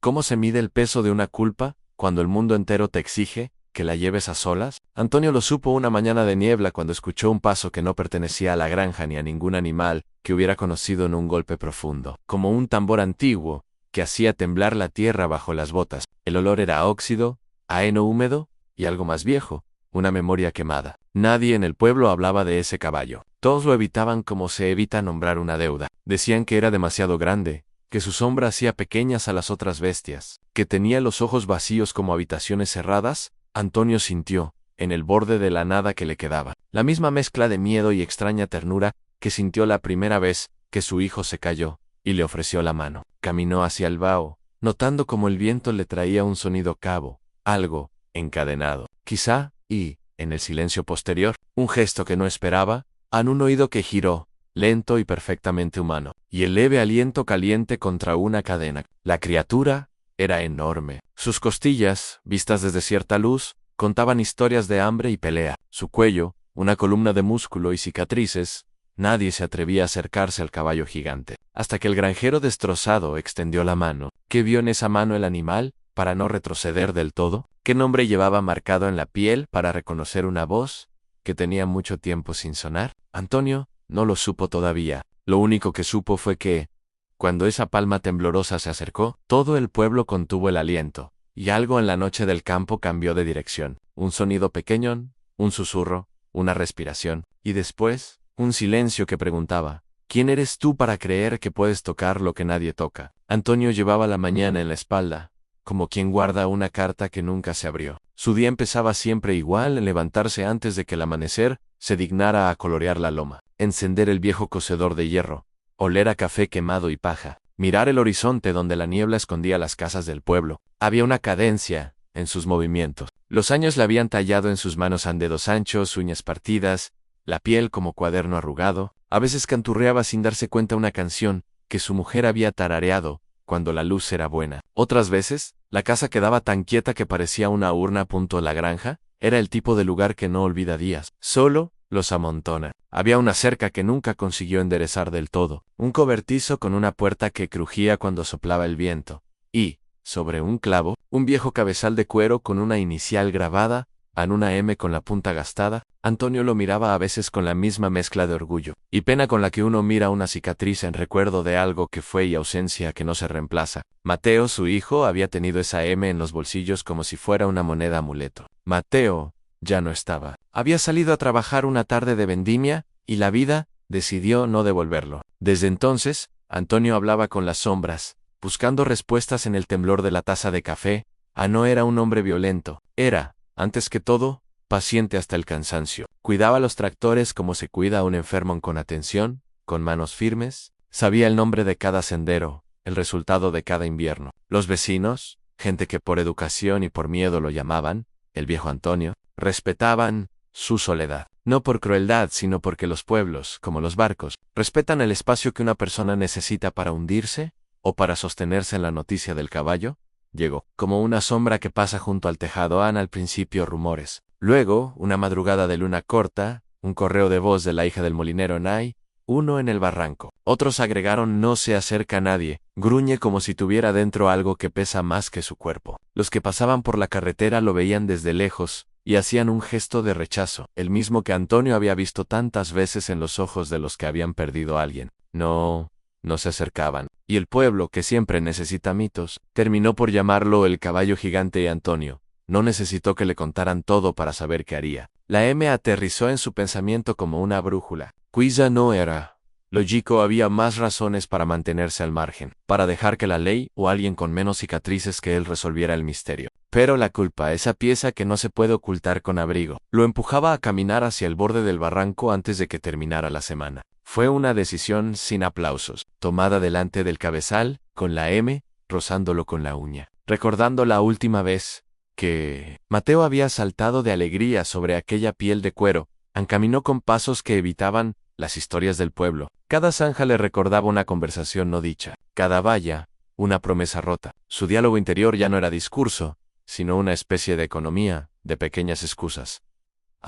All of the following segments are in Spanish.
¿Cómo se mide el peso de una culpa cuando el mundo entero te exige que la lleves a solas? Antonio lo supo una mañana de niebla cuando escuchó un paso que no pertenecía a la granja ni a ningún animal que hubiera conocido en un golpe profundo, como un tambor antiguo que hacía temblar la tierra bajo las botas. El olor era a óxido, a heno húmedo y algo más viejo, una memoria quemada. Nadie en el pueblo hablaba de ese caballo. Todos lo evitaban como se evita nombrar una deuda. Decían que era demasiado grande, que su sombra hacía pequeñas a las otras bestias, que tenía los ojos vacíos como habitaciones cerradas. Antonio sintió, en el borde de la nada que le quedaba, la misma mezcla de miedo y extraña ternura que sintió la primera vez que su hijo se cayó y le ofreció la mano. Caminó hacia el vaho, notando cómo el viento le traía un sonido cabo, algo encadenado. Quizá, y, en el silencio posterior, un gesto que no esperaba, en un oído que giró, lento y perfectamente humano, y el leve aliento caliente contra una cadena. La criatura era enorme. Sus costillas, vistas desde cierta luz, contaban historias de hambre y pelea. Su cuello, una columna de músculo y cicatrices. Nadie se atrevía a acercarse al caballo gigante, hasta que el granjero destrozado extendió la mano. ¿Qué vio en esa mano el animal para no retroceder del todo? ¿Qué nombre llevaba marcado en la piel para reconocer una voz que tenía mucho tiempo sin sonar? Antonio no lo supo todavía. Lo único que supo fue que, cuando esa palma temblorosa se acercó, todo el pueblo contuvo el aliento, y algo en la noche del campo cambió de dirección. Un sonido pequeño, un susurro, una respiración, y después, un silencio que preguntaba, ¿quién eres tú para creer que puedes tocar lo que nadie toca? Antonio llevaba la mañana en la espalda, como quien guarda una carta que nunca se abrió. Su día empezaba siempre igual, en levantarse antes de que el amanecer se dignara a colorear la loma, encender el viejo cocedor de hierro, oler a café quemado y paja, mirar el horizonte donde la niebla escondía las casas del pueblo. Había una cadencia en sus movimientos. Los años le habían tallado en sus manos dedos anchos, uñas partidas, la piel como cuaderno arrugado. A veces canturreaba sin darse cuenta una canción que su mujer había tarareado cuando la luz era buena. Otras veces, la casa quedaba tan quieta que parecía una urna. La granja era el tipo de lugar que no olvida días. Solo los amontona. Había una cerca que nunca consiguió enderezar del todo, un cobertizo con una puerta que crujía cuando soplaba el viento, y, sobre un clavo, un viejo cabezal de cuero con una inicial grabada, en una M con la punta gastada. Antonio lo miraba a veces con la misma mezcla de orgullo y pena con la que uno mira una cicatriz en recuerdo de algo que fue y ausencia que no se reemplaza. Mateo, su hijo, había tenido esa M en los bolsillos como si fuera una moneda amuleto. Mateo ya no estaba. Había salido a trabajar una tarde de vendimia, y la vida decidió no devolverlo. Desde entonces, Antonio hablaba con las sombras, buscando respuestas en el temblor de la taza de café. No era un hombre violento. Era, antes que todo, paciente hasta el cansancio. Cuidaba los tractores como se cuida a un enfermo con atención, con manos firmes. Sabía el nombre de cada sendero, el resultado de cada invierno. Los vecinos, gente que por educación y por miedo lo llamaban el viejo Antonio, respetaban su soledad. No por crueldad, sino porque los pueblos, como los barcos, respetan el espacio que una persona necesita para hundirse o para sostenerse en la noticia del caballo. Llegó, como una sombra que pasa junto al tejado. Al principio rumores. Luego, una madrugada de luna corta, un correo de voz de la hija del molinero Nay, uno en el barranco. Otros agregaron: no se acerca a nadie, gruñe como si tuviera dentro algo que pesa más que su cuerpo. Los que pasaban por la carretera lo veían desde lejos, y hacían un gesto de rechazo, el mismo que Antonio había visto tantas veces en los ojos de los que habían perdido a alguien. No se acercaban. Y el pueblo, que siempre necesita mitos, terminó por llamarlo el caballo gigante. Y Antonio no necesitó que le contaran todo para saber qué haría. La M aterrizó en su pensamiento como una brújula. Quizá no era lógico, había más razones para mantenerse al margen, para dejar que la ley o alguien con menos cicatrices que él resolviera el misterio. Pero la culpa, esa pieza que no se puede ocultar con abrigo, lo empujaba a caminar hacia el borde del barranco antes de que terminara la semana. Fue una decisión sin aplausos, tomada delante del cabezal, con la M, rozándolo con la uña, recordando la última vez que Mateo había saltado de alegría sobre aquella piel de cuero. Caminó con pasos que evitaban las historias del pueblo. Cada zanja le recordaba una conversación no dicha, cada valla, una promesa rota. Su diálogo interior ya no era discurso, sino una especie de economía, de pequeñas excusas.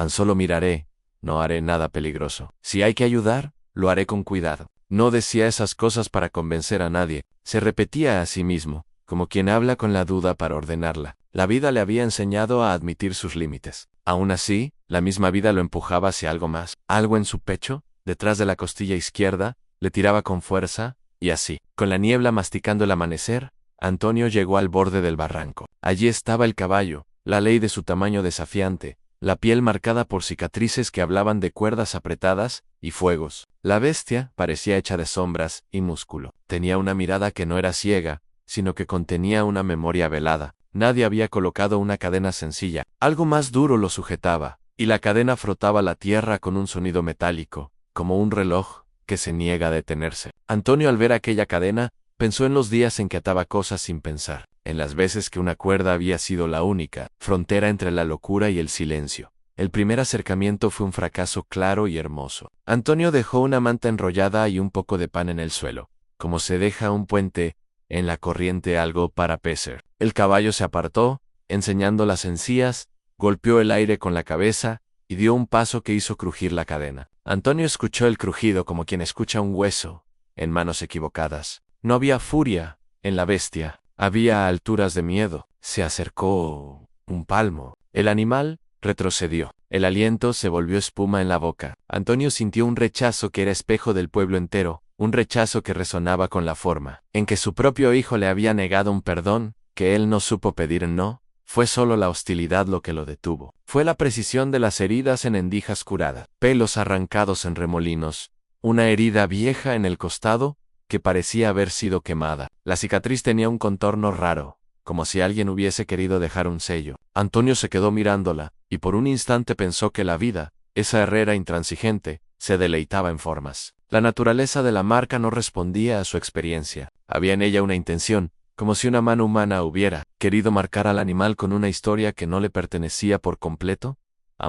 Solo miraré, no haré nada peligroso. Si hay que ayudar, lo haré con cuidado. No decía esas cosas para convencer a nadie, se repetía a sí mismo, como quien habla con la duda para ordenarla. La vida le había enseñado a admitir sus límites. Aún así, la misma vida lo empujaba hacia algo más. Algo en su pecho, detrás de la costilla izquierda, le tiraba con fuerza, y así, con la niebla masticando el amanecer, Antonio llegó al borde del barranco. Allí estaba el caballo, la ley de su tamaño desafiante, la piel marcada por cicatrices que hablaban de cuerdas apretadas y fuegos. La bestia parecía hecha de sombras y músculo. Tenía una mirada que no era ciega, sino que contenía una memoria velada. Nadie había colocado una cadena sencilla. Algo más duro lo sujetaba, y la cadena frotaba la tierra con un sonido metálico, como un reloj que se niega a detenerse. Antonio, al ver aquella cadena, pensó en los días en que ataba cosas sin pensar, en las veces que una cuerda había sido la única frontera entre la locura y el silencio. El primer acercamiento fue un fracaso claro y hermoso. Antonio dejó una manta enrollada y un poco de pan en el suelo, como se deja un puente en la corriente algo para pecer. El caballo se apartó, enseñando las encías, golpeó el aire con la cabeza y dio un paso que hizo crujir la cadena. Antonio escuchó el crujido como quien escucha un hueso en manos equivocadas. No había furia en la bestia, había alturas de miedo. Se acercó un palmo. El animal retrocedió. El aliento se volvió espuma en la boca. Antonio sintió un rechazo que era espejo del pueblo entero, un rechazo que resonaba con la forma en que su propio hijo le había negado un perdón, que él no supo pedir. No, fue solo la hostilidad lo que lo detuvo. Fue la precisión de las heridas en endijas curadas, pelos arrancados en remolinos, una herida vieja en el costado que parecía haber sido quemada. La cicatriz tenía un contorno raro, como si alguien hubiese querido dejar un sello. Antonio se quedó mirándola, y por un instante pensó que la vida, esa herrera intransigente, se deleitaba en formas. La naturaleza de la marca no respondía a su experiencia. Había en ella una intención, como si una mano humana hubiera querido marcar al animal con una historia que no le pertenecía por completo.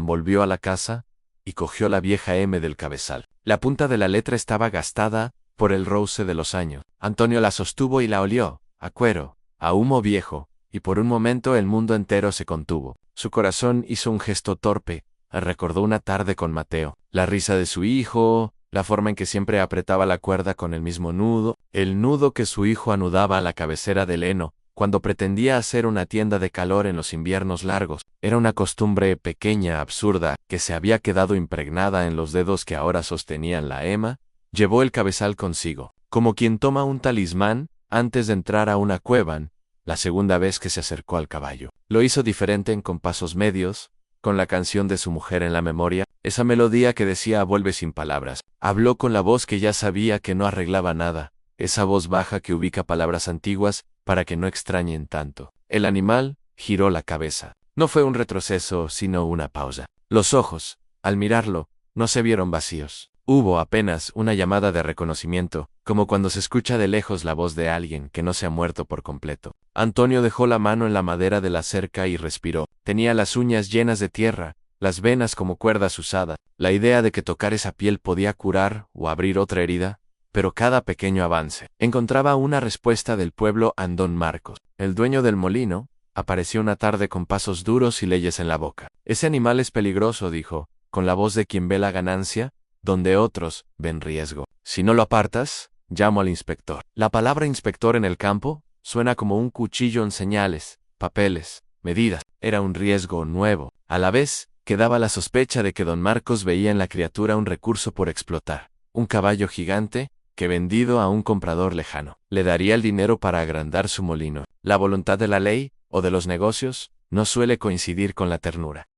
Volvió a la casa y cogió la vieja M del cabezal. La punta de la letra estaba gastada por el roce de los años. Antonio la sostuvo y la olió, a cuero, a humo viejo, y por un momento el mundo entero se contuvo. Su corazón hizo un gesto torpe, recordó una tarde con Mateo, la risa de su hijo, la forma en que siempre apretaba la cuerda con el mismo nudo, el nudo que su hijo anudaba a la cabecera del heno, cuando pretendía hacer una tienda de calor en los inviernos largos. Era una costumbre pequeña, absurda, que se había quedado impregnada en los dedos que ahora sostenían la ema. Llevó el cabezal consigo, como quien toma un talismán antes de entrar a una cueva. La segunda vez que se acercó al caballo, lo hizo diferente en compasos medios, con la canción de su mujer en la memoria, esa melodía que decía vuelve sin palabras. Habló con la voz que ya sabía que no arreglaba nada, esa voz baja que ubica palabras antiguas para que no extrañen tanto. El animal giró la cabeza. No fue un retroceso, sino una pausa. Los ojos, al mirarlo, no se vieron vacíos. Hubo apenas una llamada de reconocimiento, como cuando se escucha de lejos la voz de alguien que no se ha muerto por completo. Antonio dejó la mano en la madera de la cerca y respiró. Tenía las uñas llenas de tierra, las venas como cuerdas usadas. La idea de que tocar esa piel podía curar o abrir otra herida, pero cada pequeño avance encontraba una respuesta del pueblo. Don Marcos, el dueño del molino, apareció una tarde con pasos duros y leyes en la boca. Ese animal es peligroso, dijo, con la voz de quien ve la ganancia donde otros ven riesgo. Si no lo apartas, llamo al inspector. La palabra inspector en el campo suena como un cuchillo en señales, papeles, medidas. Era un riesgo nuevo. A la vez, quedaba la sospecha de que don Marcos veía en la criatura un recurso por explotar. Un caballo gigante que, vendido a un comprador lejano, le daría el dinero para agrandar su molino. La voluntad de la ley, o de los negocios, no suele coincidir con la ternura.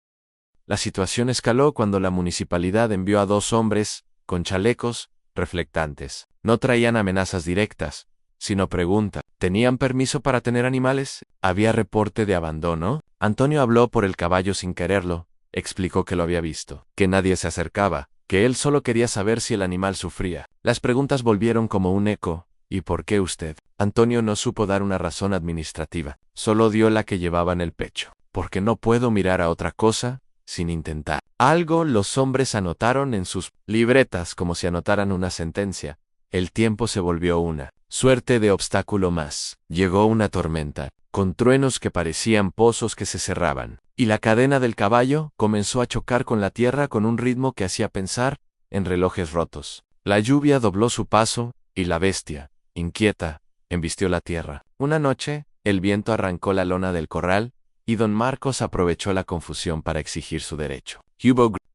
La situación escaló cuando la municipalidad envió a 2 hombres, con chalecos, reflectantes. No traían amenazas directas, sino preguntas. ¿Tenían permiso para tener animales? ¿Había reporte de abandono? Antonio habló por el caballo sin quererlo, explicó que lo había visto, que nadie se acercaba, que él solo quería saber si el animal sufría. Las preguntas volvieron como un eco. ¿Y por qué usted? Antonio no supo dar una razón administrativa, solo dio la que llevaba en el pecho. Porque no puedo mirar a otra cosa sin intentar algo. Los hombres anotaron en sus libretas como si anotaran una sentencia. El tiempo se volvió una suerte de obstáculo más. Llegó una tormenta, con truenos que parecían pozos que se cerraban, y la cadena del caballo comenzó a chocar con la tierra con un ritmo que hacía pensar en relojes rotos. La lluvia dobló su paso, y la bestia, inquieta, embistió la tierra. Una noche, el viento arrancó la lona del corral, y don Marcos aprovechó la confusión para exigir su derecho.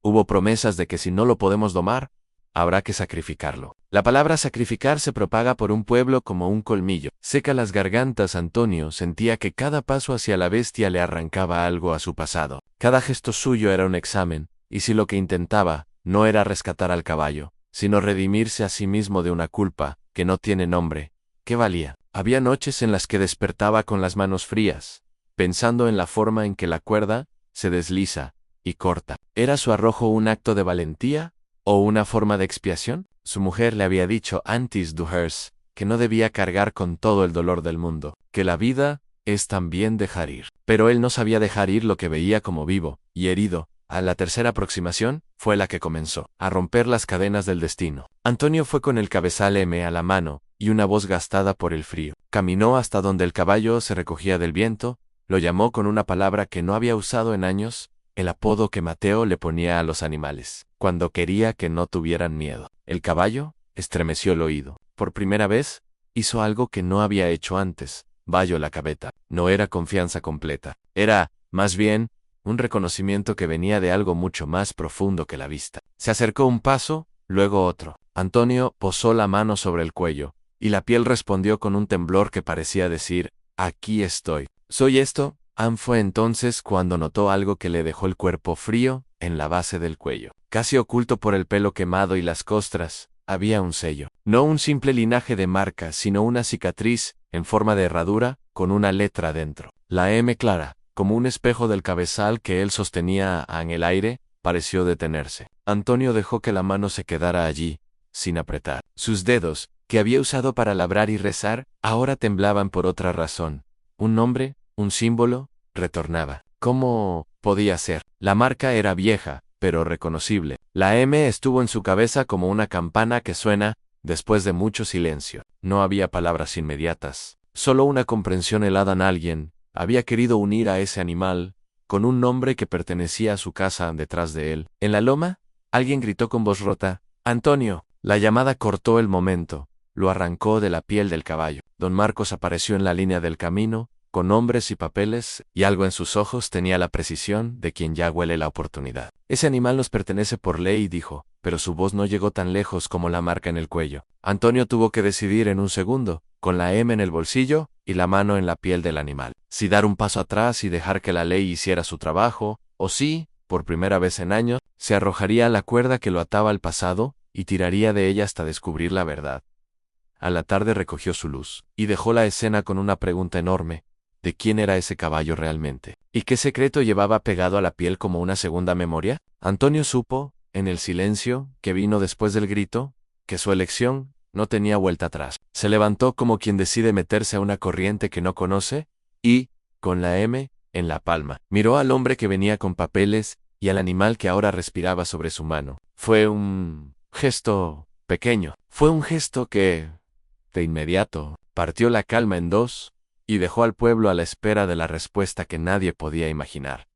Hubo promesas de que si no lo podemos domar, habrá que sacrificarlo. La palabra sacrificar se propaga por un pueblo como un colmillo. Seca las gargantas, Antonio sentía que cada paso hacia la bestia le arrancaba algo a su pasado. Cada gesto suyo era un examen, y si lo que intentaba no era rescatar al caballo, sino redimirse a sí mismo de una culpa que no tiene nombre, ¿qué valía? Había noches en las que despertaba con las manos frías, pensando en la forma en que la cuerda se desliza y corta. ¿Era su arrojo un acto de valentía o una forma de expiación? Su mujer le había dicho antes du Herz que no debía cargar con todo el dolor del mundo, que la vida es también dejar ir. Pero él no sabía dejar ir lo que veía como vivo y herido. A la tercera aproximación fue la que comenzó a romper las cadenas del destino. Antonio fue con el cabezal M a la mano y una voz gastada por el frío. Caminó hasta donde el caballo se recogía del viento, lo llamó con una palabra que no había usado en años, el apodo que Mateo le ponía a los animales, cuando quería que no tuvieran miedo. El caballo estremeció el oído. Por primera vez, hizo algo que no había hecho antes. Valló la cabeza. No era confianza completa. Era, más bien, un reconocimiento que venía de algo mucho más profundo que la vista. Se acercó un paso, luego otro. Antonio posó la mano sobre el cuello, y la piel respondió con un temblor que parecía decir, aquí estoy. ¿Soy esto? Fue entonces cuando notó algo que le dejó el cuerpo frío en la base del cuello. Casi oculto por el pelo quemado y las costras, había un sello. No un simple linaje de marca, sino una cicatriz, en forma de herradura, con una letra dentro. La M clara, como un espejo del cabezal que él sostenía en el aire, pareció detenerse. Antonio dejó que la mano se quedara allí, sin apretar. Sus dedos, que había usado para labrar y rezar, ahora temblaban por otra razón. Un nombre, un símbolo, retornaba. ¿Cómo podía ser? La marca era vieja, pero reconocible. La M estuvo en su cabeza como una campana que suena después de mucho silencio. No había palabras inmediatas, solo una comprensión helada en alguien. Había querido unir a ese animal con un nombre que pertenecía a su casa detrás de él. En la loma, alguien gritó con voz rota, «¡Antonio!». La llamada cortó el momento, lo arrancó de la piel del caballo. Don Marcos apareció en la línea del camino, con nombres y papeles, y algo en sus ojos tenía la precisión de quien ya huele la oportunidad. Ese animal nos pertenece por ley, dijo, pero su voz no llegó tan lejos como la marca en el cuello. Antonio tuvo que decidir en un segundo, con la M en el bolsillo y la mano en la piel del animal, si dar un paso atrás y dejar que la ley hiciera su trabajo, o si, por primera vez en años, se arrojaría a la cuerda que lo ataba al pasado y tiraría de ella hasta descubrir la verdad. A la tarde recogió su luz, y dejó la escena con una pregunta enorme. ¿De quién era ese caballo realmente? ¿Y qué secreto llevaba pegado a la piel como una segunda memoria? Antonio supo, en el silencio, que vino después del grito, que su elección no tenía vuelta atrás. Se levantó como quien decide meterse a una corriente que no conoce, y, con la M en la palma, miró al hombre que venía con papeles y al animal que ahora respiraba sobre su mano. Fue un gesto pequeño. Fue un gesto que, de inmediato, partió la calma en dos, y dejó al pueblo a la espera de la respuesta que nadie podía imaginar.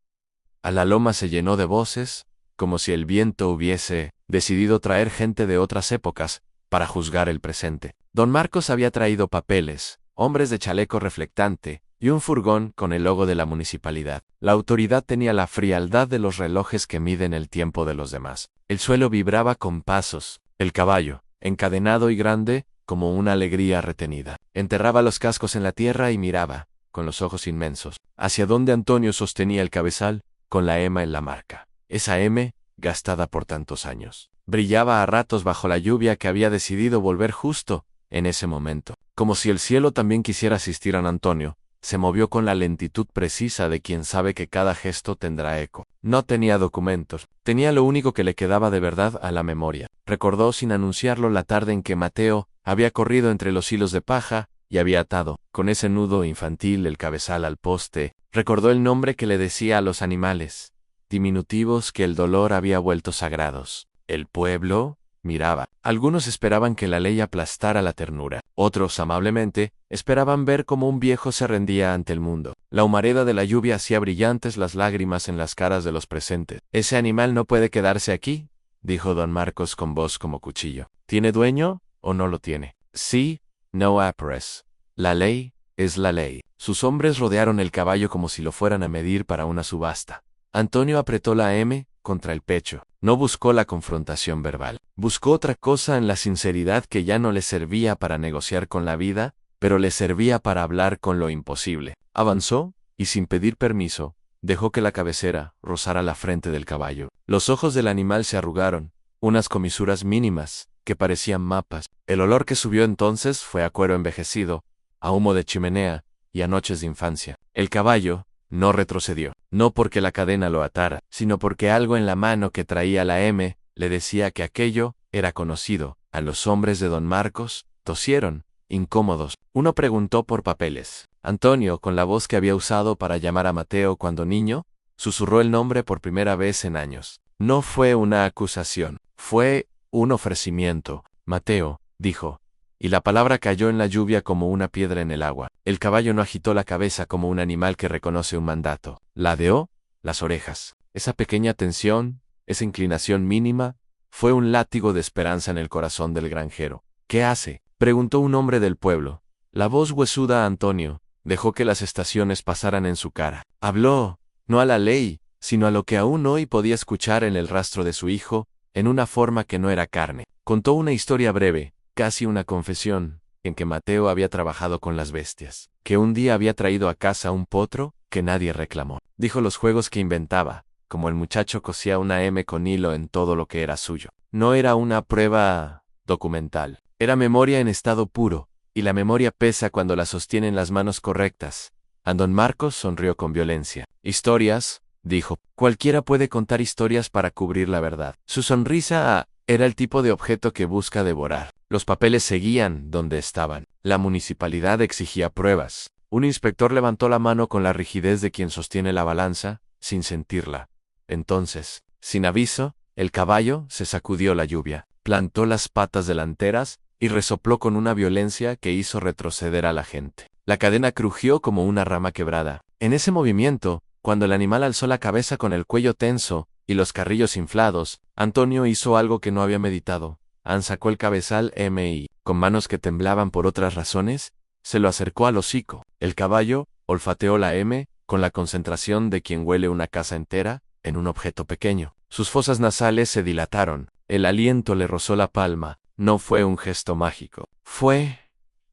A la loma se llenó de voces, como si el viento hubiese decidido traer gente de otras épocas para juzgar el presente. Don Marcos había traído papeles, hombres de chaleco reflectante y un furgón con el logo de la municipalidad. La autoridad tenía la frialdad de los relojes que miden el tiempo de los demás. El suelo vibraba con pasos. El caballo, encadenado y grande, como una alegría retenida, enterraba los cascos en la tierra y miraba, con los ojos inmensos, hacia donde Antonio sostenía el cabezal, con la M en la marca. Esa M, gastada por tantos años, brillaba a ratos bajo la lluvia que había decidido volver justo en ese momento. Como si el cielo también quisiera asistir a Antonio, se movió con la lentitud precisa de quien sabe que cada gesto tendrá eco. No tenía documentos, tenía lo único que le quedaba de verdad a la memoria. Recordó sin anunciarlo la tarde en que Mateo había corrido entre los hilos de paja y había atado, con ese nudo infantil, el cabezal al poste. Recordó el nombre que le decía a los animales, diminutivos que el dolor había vuelto sagrados. El pueblo miraba. Algunos esperaban que la ley aplastara la ternura. Otros, amablemente, esperaban ver cómo un viejo se rendía ante el mundo. La humareda de la lluvia hacía brillantes las lágrimas en las caras de los presentes. «Ese animal no puede quedarse aquí», dijo don Marcos con voz como cuchillo. «¿Tiene dueño o no lo tiene?» «Sí, no apres. La ley es la ley». Sus hombres rodearon el caballo como si lo fueran a medir para una subasta. Antonio apretó la M contra el pecho. No buscó la confrontación verbal. Buscó otra cosa en la sinceridad que ya no le servía para negociar con la vida, pero le servía para hablar con lo imposible. Avanzó, y sin pedir permiso, dejó que la cabecera rozara la frente del caballo. Los ojos del animal se arrugaron, unas comisuras mínimas, que parecían mapas. El olor que subió entonces fue a cuero envejecido, a humo de chimenea y a noches de infancia. El caballo no retrocedió, no porque la cadena lo atara, sino porque algo en la mano que traía la M le decía que aquello era conocido. A los hombres de don Marcos tosieron, incómodos. Uno preguntó por papeles. Antonio, con la voz que había usado para llamar a Mateo cuando niño, susurró el nombre por primera vez en años. No fue una acusación, fue un ofrecimiento. Mateo, dijo, y la palabra cayó en la lluvia como una piedra en el agua. El caballo no agitó la cabeza como un animal que reconoce un mandato. Ladeó las orejas. Esa pequeña tensión, esa inclinación mínima, fue un látigo de esperanza en el corazón del granjero. ¿Qué hace?, preguntó un hombre del pueblo. La voz huesuda a Antonio dejó que las estaciones pasaran en su cara. Habló, no a la ley, sino a lo que aún hoy podía escuchar en el rastro de su hijo, en una forma que no era carne. Contó una historia breve, casi una confesión, en que Mateo había trabajado con las bestias, que un día había traído a casa un potro que nadie reclamó. Dijo los juegos que inventaba, como el muchacho cosía una M con hilo en todo lo que era suyo. No era una prueba documental, era memoria en estado puro, y la memoria pesa cuando la sostienen las manos correctas. Don Marcos sonrió con violencia. Historias, dijo, cualquiera puede contar historias para cubrir la verdad. Su sonrisa era el tipo de objeto que busca devorar. Los papeles seguían donde estaban. La municipalidad exigía pruebas. Un inspector levantó la mano con la rigidez de quien sostiene la balanza, sin sentirla. Entonces, sin aviso, el caballo se sacudió la lluvia, plantó las patas delanteras y resopló con una violencia que hizo retroceder a la gente. La cadena crujió como una rama quebrada. En ese movimiento, cuando el animal alzó la cabeza con el cuello tenso y los carrillos inflados, Antonio hizo algo que no había meditado. Sacó el cabezal y, con manos que temblaban por otras razones, se lo acercó al hocico. El caballo olfateó la M con la concentración de quien huele una casa entera en un objeto pequeño. Sus fosas nasales se dilataron. El aliento le rozó la palma. No fue un gesto mágico. Fue,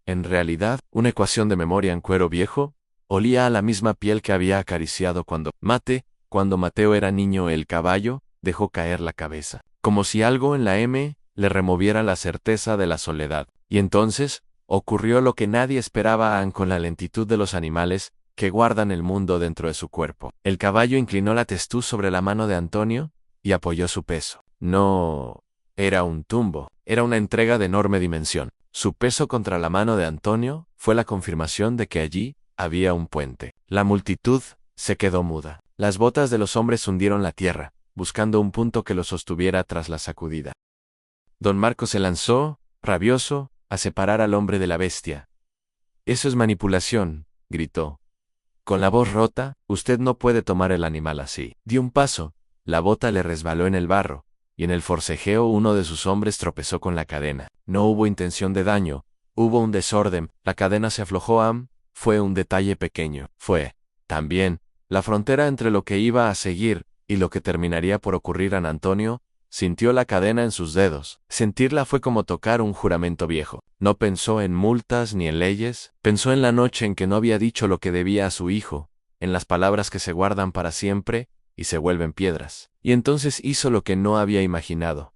en realidad, una ecuación de memoria en cuero viejo. Olía a la misma piel que había acariciado cuando Mateo era niño. El caballo dejó caer la cabeza, como si algo en la M le removiera la certeza de la soledad. Y entonces, ocurrió lo que nadie esperaba con la lentitud de los animales que guardan el mundo dentro de su cuerpo. El caballo inclinó la testuz sobre la mano de Antonio y apoyó su peso. No era un tumbo, era una entrega de enorme dimensión. Su peso contra la mano de Antonio fue la confirmación de que allí había un puente. La multitud se quedó muda. Las botas de los hombres hundieron la tierra, buscando un punto que lo sostuviera tras la sacudida. Don Marcos se lanzó, rabioso, a separar al hombre de la bestia. «Eso es manipulación», gritó. Con la voz rota, «usted no puede tomar el animal así». Dio un paso, la bota le resbaló en el barro, y en el forcejeo uno de sus hombres tropezó con la cadena. No hubo intención de daño, hubo un desorden, la cadena se aflojó. Fue un detalle pequeño. Fue, también, la frontera entre lo que iba a seguir y lo que terminaría por ocurrir. Antonio sintió la cadena en sus dedos. Sentirla fue como tocar un juramento viejo. No pensó en multas ni en leyes, pensó en la noche en que no había dicho lo que debía a su hijo, en las palabras que se guardan para siempre y se vuelven piedras. Y entonces hizo lo que no había imaginado.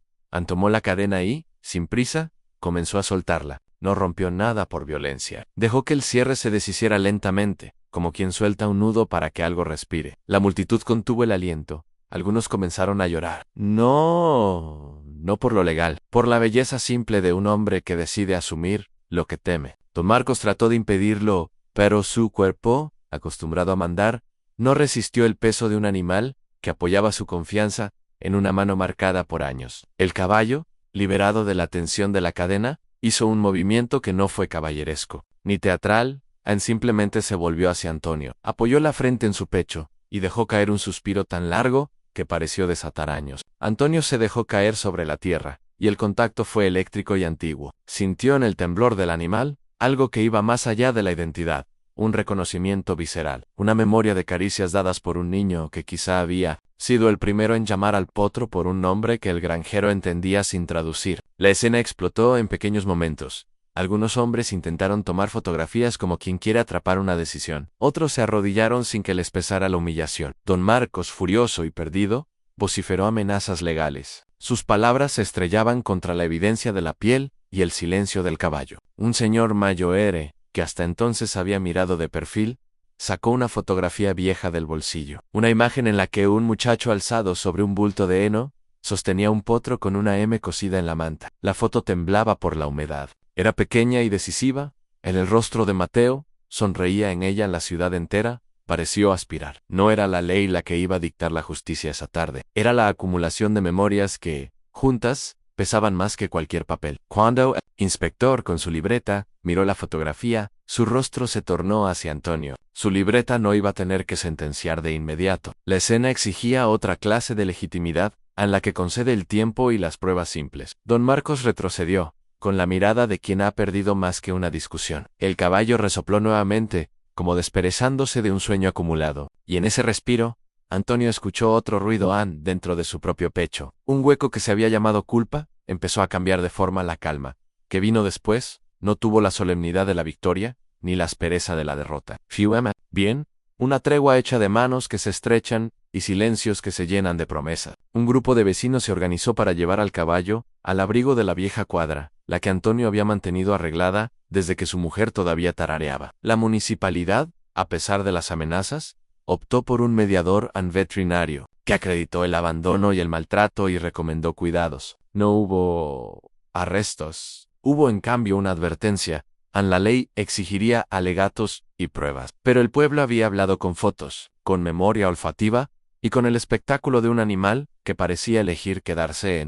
Tomó la cadena y, sin prisa, comenzó a soltarla. No rompió nada por violencia. Dejó que el cierre se deshiciera lentamente, como quien suelta un nudo para que algo respire. La multitud contuvo el aliento. Algunos comenzaron a llorar. No por lo legal, por la belleza simple de un hombre que decide asumir lo que teme. Don Marcos trató de impedirlo, pero su cuerpo, acostumbrado a mandar, no resistió el peso de un animal que apoyaba su confianza en una mano marcada por años. El caballo, liberado de la tensión de la cadena, hizo un movimiento que no fue caballeresco, ni teatral. Simplemente se volvió hacia Antonio, apoyó la frente en su pecho, y dejó caer un suspiro tan largo que pareció desatar años. Antonio se dejó caer sobre la tierra, y el contacto fue eléctrico y antiguo. Sintió en el temblor del animal algo que iba más allá de la identidad, un reconocimiento visceral, una memoria de caricias dadas por un niño que quizá había sido el primero en llamar al potro por un nombre que el granjero entendía sin traducir. La escena explotó en pequeños momentos. Algunos hombres intentaron tomar fotografías como quien quiere atrapar una decisión. Otros se arrodillaron sin que les pesara la humillación. Don Marcos, furioso y perdido, vociferó amenazas legales. Sus palabras se estrellaban contra la evidencia de la piel y el silencio del caballo. Un señor mayoere, que hasta entonces había mirado de perfil, sacó una fotografía vieja del bolsillo. Una imagen en la que un muchacho alzado sobre un bulto de heno sostenía un potro con una M cosida en la manta. La foto temblaba por la humedad. Era pequeña y decisiva. En el rostro de Mateo, sonreía en ella la ciudad entera, pareció aspirar. No era la ley la que iba a dictar la justicia esa tarde. Era la acumulación de memorias que, juntas, pesaban más que cualquier papel. Cuando el inspector, con su libreta, miró la fotografía, su rostro se tornó hacia Antonio. Su libreta no iba a tener que sentenciar de inmediato. La escena exigía otra clase de legitimidad, en la que concede el tiempo y las pruebas simples. Don Marcos retrocedió, con la mirada de quien ha perdido más que una discusión. El caballo resopló nuevamente, como desperezándose de un sueño acumulado, y en ese respiro, Antonio escuchó otro ruido dentro de su propio pecho. Un hueco que se había llamado culpa empezó a cambiar de forma la calma, que vino después, no tuvo la solemnidad de la victoria, ni la aspereza de la derrota. Fiuema, bien, una tregua hecha de manos que se estrechan y silencios que se llenan de promesa. Un grupo de vecinos se organizó para llevar al caballo al abrigo de la vieja cuadra, la que Antonio había mantenido arreglada desde que su mujer todavía tarareaba. La municipalidad, a pesar de las amenazas, optó por un mediador veterinario, que acreditó el abandono y el maltrato y recomendó cuidados. No hubo arrestos. Hubo en cambio una advertencia. La ley exigiría alegatos y pruebas. Pero el pueblo había hablado con fotos, con memoria olfativa y con el espectáculo de un animal que parecía elegir quedarse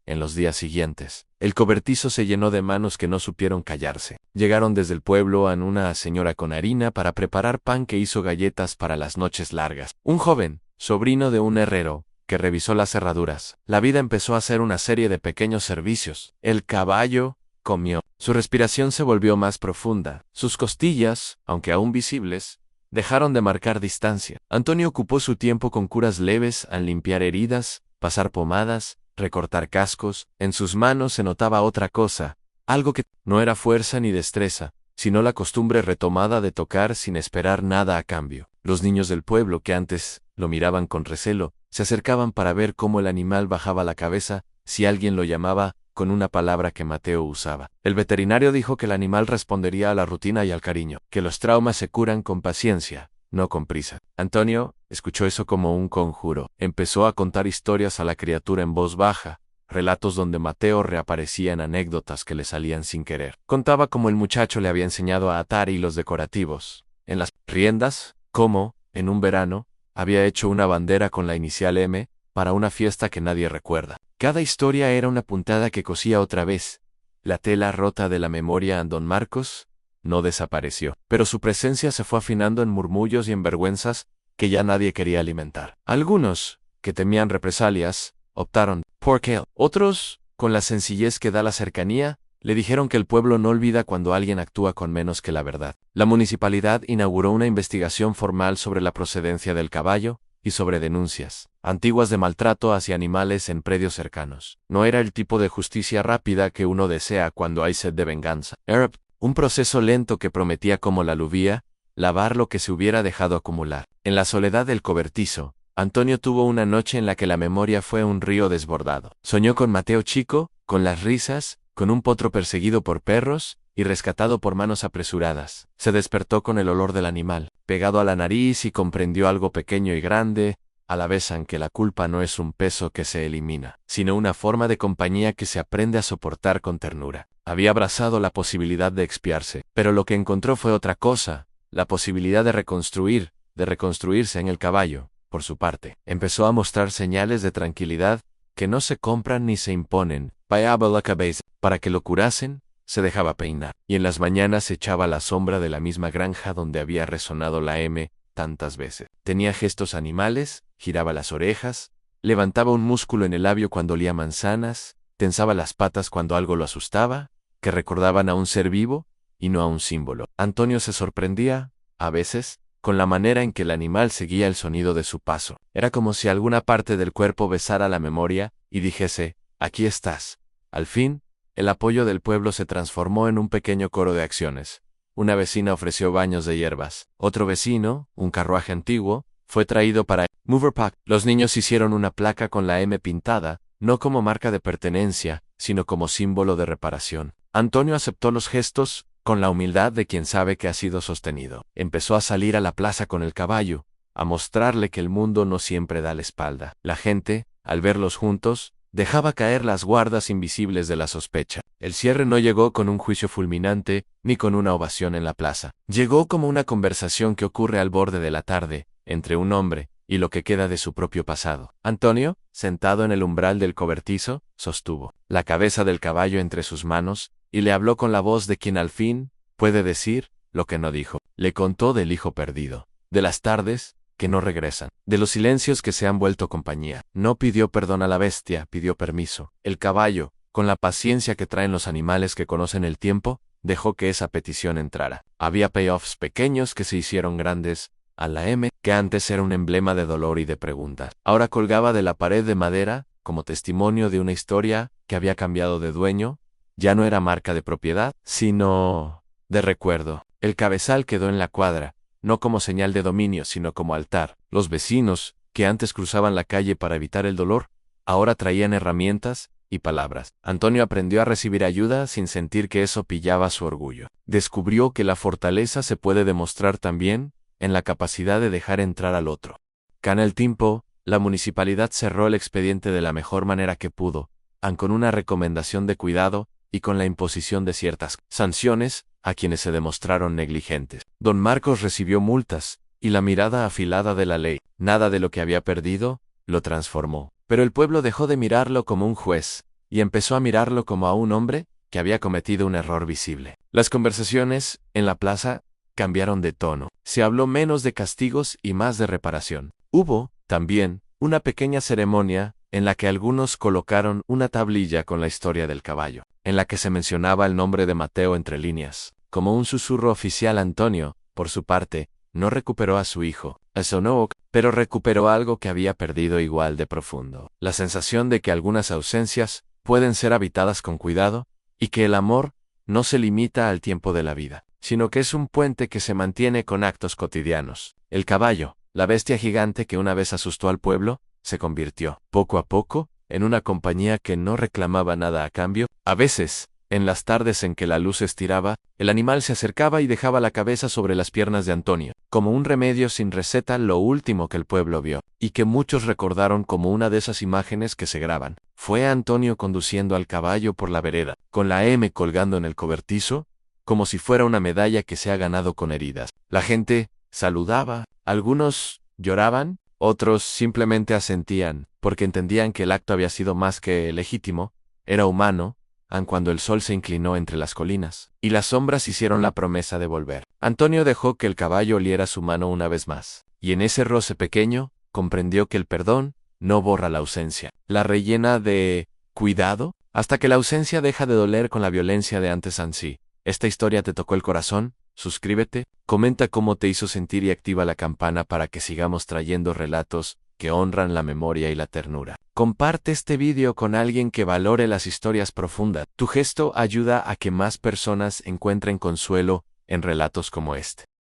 en los días siguientes. El cobertizo se llenó de manos que no supieron callarse. Llegaron desde el pueblo a una señora con harina para preparar pan que hizo galletas para las noches largas. Un joven, sobrino de un herrero, que revisó las cerraduras. La vida empezó a hacer una serie de pequeños servicios. El caballo comió. Su respiración se volvió más profunda. Sus costillas, aunque aún visibles, dejaron de marcar distancia. Antonio ocupó su tiempo con curas leves al limpiar heridas, pasar pomadas, recortar cascos. En sus manos se notaba otra cosa, algo que no era fuerza ni destreza, sino la costumbre retomada de tocar sin esperar nada a cambio. Los niños del pueblo, que antes lo miraban con recelo, se acercaban para ver cómo el animal bajaba la cabeza si alguien lo llamaba con una palabra que Mateo usaba. El veterinario dijo que el animal respondería a la rutina y al cariño, que los traumas se curan con paciencia, no con prisa. Antonio escuchó eso como un conjuro. Empezó a contar historias a la criatura en voz baja, relatos donde Mateo reaparecía en anécdotas que le salían sin querer. Contaba cómo el muchacho le había enseñado a atar hilos decorativos en las riendas, cómo, en un verano, había hecho una bandera con la inicial M para una fiesta que nadie recuerda. Cada historia era una puntada que cosía otra vez. La tela rota de la memoria a Don Marcos no desapareció, pero su presencia se fue afinando en murmullos y en vergüenzas que ya nadie quería alimentar. Algunos, que temían represalias, optaron por él. Otros, con la sencillez que da la cercanía, le dijeron que el pueblo no olvida cuando alguien actúa con menos que la verdad. La municipalidad inauguró una investigación formal sobre la procedencia del caballo y sobre denuncias antiguas de maltrato hacia animales en predios cercanos. No era el tipo de justicia rápida que uno desea cuando hay sed de venganza. Era un proceso lento que prometía, como la aluvía, lavar lo que se hubiera dejado acumular. En la soledad del cobertizo, Antonio tuvo una noche en la que la memoria fue un río desbordado. Soñó con Mateo chico, con las risas, con un potro perseguido por perros y rescatado por manos apresuradas. Se despertó con el olor del animal, pegado a la nariz, y comprendió algo pequeño y grande, a la vez en que la culpa no es un peso que se elimina, sino una forma de compañía que se aprende a soportar con ternura. Había abrazado la posibilidad de expiarse, pero lo que encontró fue otra cosa, la posibilidad de reconstruirse en el caballo. Por su parte, empezó a mostrar señales de tranquilidad que no se compran ni se imponen. Payaba la cabeza. Para que lo curasen, se dejaba peinar, y en las mañanas se echaba a la sombra de la misma granja donde había resonado la M tantas veces. Tenía gestos animales, giraba las orejas, levantaba un músculo en el labio cuando olía manzanas, tensaba las patas cuando algo lo asustaba, que recordaban a un ser vivo y no a un símbolo. Antonio se sorprendía a veces, con la manera en que el animal seguía el sonido de su paso. Era como si alguna parte del cuerpo besara la memoria y dijese, aquí estás. Al fin, el apoyo del pueblo se transformó en un pequeño coro de acciones. Una vecina ofreció baños de hierbas. Otro vecino, un carruaje antiguo, fue traído para Mover Pack. Los niños hicieron una placa con la M pintada, no como marca de pertenencia, sino como símbolo de reparación. Antonio aceptó los gestos, con la humildad de quien sabe que ha sido sostenido. Empezó a salir a la plaza con el caballo, a mostrarle que el mundo no siempre da la espalda. La gente, al verlos juntos, dejaba caer las guardas invisibles de la sospecha. El cierre no llegó con un juicio fulminante, ni con una ovación en la plaza. Llegó como una conversación que ocurre al borde de la tarde, entre un hombre y lo que queda de su propio pasado. Antonio, sentado en el umbral del cobertizo, sostuvo la cabeza del caballo entre sus manos, y le habló con la voz de quien al fin puede decir lo que no dijo. Le contó del hijo perdido, de las tardes que no regresan, de los silencios que se han vuelto compañía. No pidió perdón a la bestia, pidió permiso. El caballo, con la paciencia que traen los animales que conocen el tiempo, dejó que esa petición entrara. Había payoffs pequeños que se hicieron grandes, a la M, que antes era un emblema de dolor y de preguntas. Ahora colgaba de la pared de madera, como testimonio de una historia que había cambiado de dueño. Ya no era marca de propiedad, sino de recuerdo. El cabezal quedó en la cuadra, no como señal de dominio, sino como altar. Los vecinos, que antes cruzaban la calle para evitar el dolor, ahora traían herramientas y palabras. Antonio aprendió a recibir ayuda sin sentir que eso pillaba su orgullo. Descubrió que la fortaleza se puede demostrar también en la capacidad de dejar entrar al otro. Cana el tiempo, la municipalidad cerró el expediente de la mejor manera que pudo, con una recomendación de cuidado y con la imposición de ciertas sanciones a quienes se demostraron negligentes. Don Marcos recibió multas, y la mirada afilada de la ley, nada de lo que había perdido, lo transformó. Pero el pueblo dejó de mirarlo como un juez, y empezó a mirarlo como a un hombre que había cometido un error visible. Las conversaciones, en la plaza, cambiaron de tono. Se habló menos de castigos y más de reparación. Hubo, también, una pequeña ceremonia en la que algunos colocaron una tablilla con la historia del caballo, en la que se mencionaba el nombre de Mateo entre líneas. Como un susurro oficial, Antonio, por su parte, no recuperó a su hijo. Eso no, pero recuperó algo que había perdido igual de profundo. La sensación de que algunas ausencias pueden ser habitadas con cuidado, y que el amor no se limita al tiempo de la vida, sino que es un puente que se mantiene con actos cotidianos. El caballo, la bestia gigante que una vez asustó al pueblo, se convirtió, poco a poco, en una compañía que no reclamaba nada a cambio. A veces, en las tardes en que la luz estiraba, el animal se acercaba y dejaba la cabeza sobre las piernas de Antonio, como un remedio sin receta, lo último que el pueblo vio, y que muchos recordaron como una de esas imágenes que se graban. Fue Antonio conduciendo al caballo por la vereda, con la M colgando en el cobertizo, como si fuera una medalla que se ha ganado con heridas. La gente saludaba, algunos lloraban, otros simplemente asentían, porque entendían que el acto había sido más que legítimo, era humano, aun cuando el sol se inclinó entre las colinas, y las sombras hicieron la promesa de volver. Antonio dejó que el caballo oliera su mano una vez más, y en ese roce pequeño, comprendió que el perdón no borra la ausencia, la rellena de cuidado, hasta que la ausencia deja de doler con la violencia de antes ansí. ¿Esta historia te tocó el corazón? Suscríbete, comenta cómo te hizo sentir y activa la campana para que sigamos trayendo relatos que honran la memoria y la ternura. Comparte este vídeo con alguien que valore las historias profundas. Tu gesto ayuda a que más personas encuentren consuelo en relatos como este.